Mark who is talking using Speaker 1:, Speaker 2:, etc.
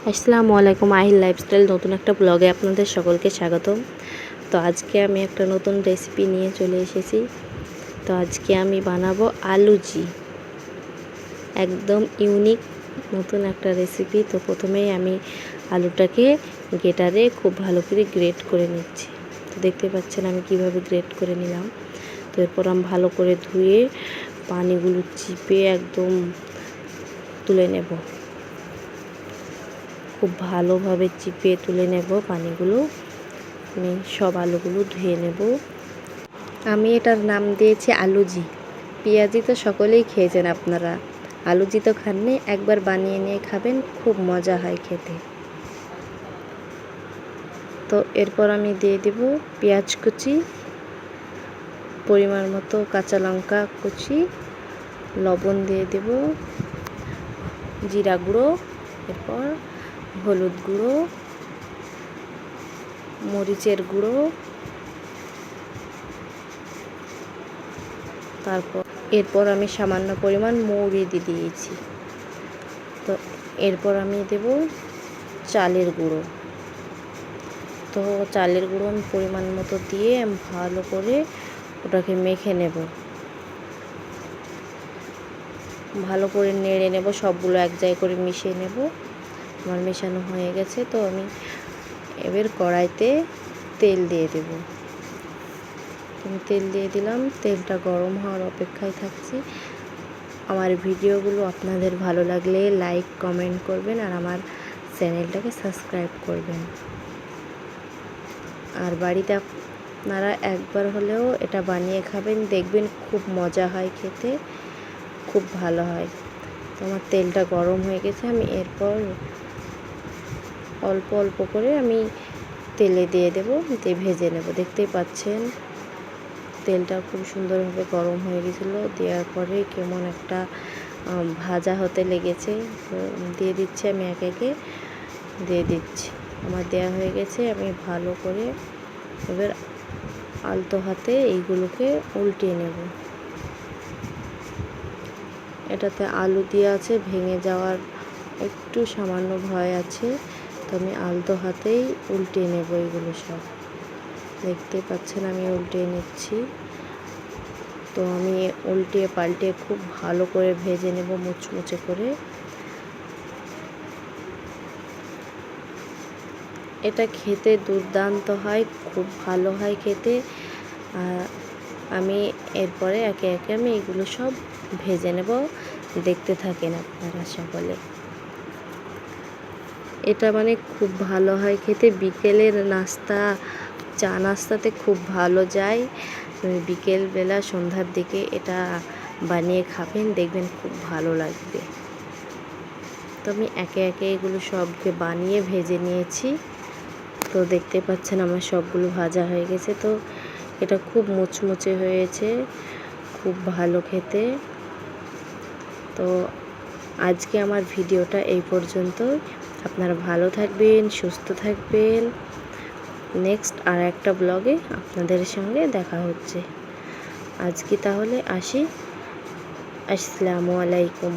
Speaker 1: আসসালামু আলাইকুম। আহিল লাইফস্টাইল নতুন একটা ব্লগে আপনাদের সকলকে স্বাগতম। তো আজকে আমি একটা নতুন রেসিপি নিয়ে চলে এসেছি। তো আজকে আমি বানাবো আলুজি, একদম ইউনিক নতুন একটা রেসিপি। তো প্রথমেই আমি আলুটাকে গ্রেটারে খুব ভালো করে গ্রেট করে নিচ্ছি। তো দেখতে পাচ্ছেন আমি কিভাবে গ্রেট করে নিলাম। তো এরপর আমি ভালো করে ধুয়ে পানিগুলো চিপে একদম তুলে নেব। খুব ভালোভাবে চিপে তুলে নেব পানিগুলো। আমি সব আলুগুলো ধুয়ে নেব। আমি এটার নাম দিয়েছি আলুজি। পেঁয়াজি তো সকলেই খেয়েছেন আপনারা, আলুজি তো খাননি, একবার বানিয়ে নিয়ে খাবেন, খুব মজা হয় খেতে। তো এরপর আমি দিয়ে দেব পেঁয়াজ কুচি, পরিমাণ মতো কাঁচা লঙ্কা কুচি, লবণ দিয়ে দেব, জিরা গুঁড়ো, এরপর হলুদ গুঁড়ো, মরিচের গুঁড়ো, এরপর আমি সামান্য পরিমাণ মৌরি দিয়ে দিয়েছি। তো এরপর আমি দেব চালের গুঁড়ো। তো চালের গুঁড়ো আমি পরিমাণ মতো দিয়ে আমি ভালো করে ওটাকে মেখে নেব, ভালো করে নেড়ে নেব, সবগুলো এক জায়গায় করে মিশিয়ে নেব। আমার মেশানো হয়ে গেছে। তো আমি এবার কড়াইতে তেল দিয়ে দেব। আমি তেল দিয়ে দিলাম, তেলটা গরম হওয়ার অপেক্ষায় থাকছি। আমার ভিডিওগুলো আপনাদের ভালো লাগলে লাইক কমেন্ট করবেন আর আমার চ্যানেলটাকে সাবস্ক্রাইব করবেন। আর বাড়িতে আপনারা একবার হলেও এটা বানিয়ে খাবেন, দেখবেন খুব মজা হয় খেতে, খুব ভালো হয়। তো আমার তেলটা গরম হয়ে গেছে। আমি এরপর অল্প অল্প করে আমি তেলে দিয়ে দেবো, দিয়ে ভেজে নেব। দেখতেই পাচ্ছেন তেলটা খুব সুন্দরভাবে গরম হয়ে গেছিলো। দেওয়ার পরে কেমন একটা ভাজা হতে লেগেছে। দিয়ে দিচ্ছি, আমি একে একে দিয়ে দিচ্ছি। আমার দেওয়া হয়ে গেছে। আমি ভালো করে এবার আলতো হাতে এইগুলোকে উল্টিয়ে নেব। এটাতে আলু দিয়ে আছে, ভেঙে যাওয়ার একটু সামান্য ভয় আছে। তো আমি আলতো হাতেই উল্টিয়ে নেব এইগুলো সব। দেখতে পাচ্ছেন আমি উল্টিয়ে নিচ্ছি। তো আমি উল্টিয়ে পাল্টে খুব ভালো করে ভেজে নেব, মুচমুচে করে। এটা খেতে দুর্দান্ত হয়, খুব ভালো হয় খেতে। আমি এরপরে একে একে আমি এগুলো সব ভেজে নেব, দেখতে থাকেন আপনারা সকলে। এটা মানে খুব ভালো হয় খেতে, বিকেলের নাস্তা, চা নাস্তাতে খুব ভালো যায়। বিকেলবেলা সন্ধ্যার দিকে এটা বানিয়ে খাবেন, দেখবেন খুব ভালো লাগবে। তো আমি একে একে এগুলো সবকে বানিয়ে ভেজে নিয়েছি। তো দেখতে পাচ্ছেন আমার সবগুলো ভাজা হয়ে গেছে। তো এটা খুব মুচমুচে হয়েছে, খুব ভালো খেতে। তো আজকে আমার ভিডিওটা এই পর্যন্ত। আপনারা ভালো থাকবেন, সুস্থ থাকবেন। নেক্সট আর একটা ব্লগে আপনাদের সঙ্গে দেখা হচ্ছে। আজকে তাহলে আসি। আসসালামু আলাইকুম।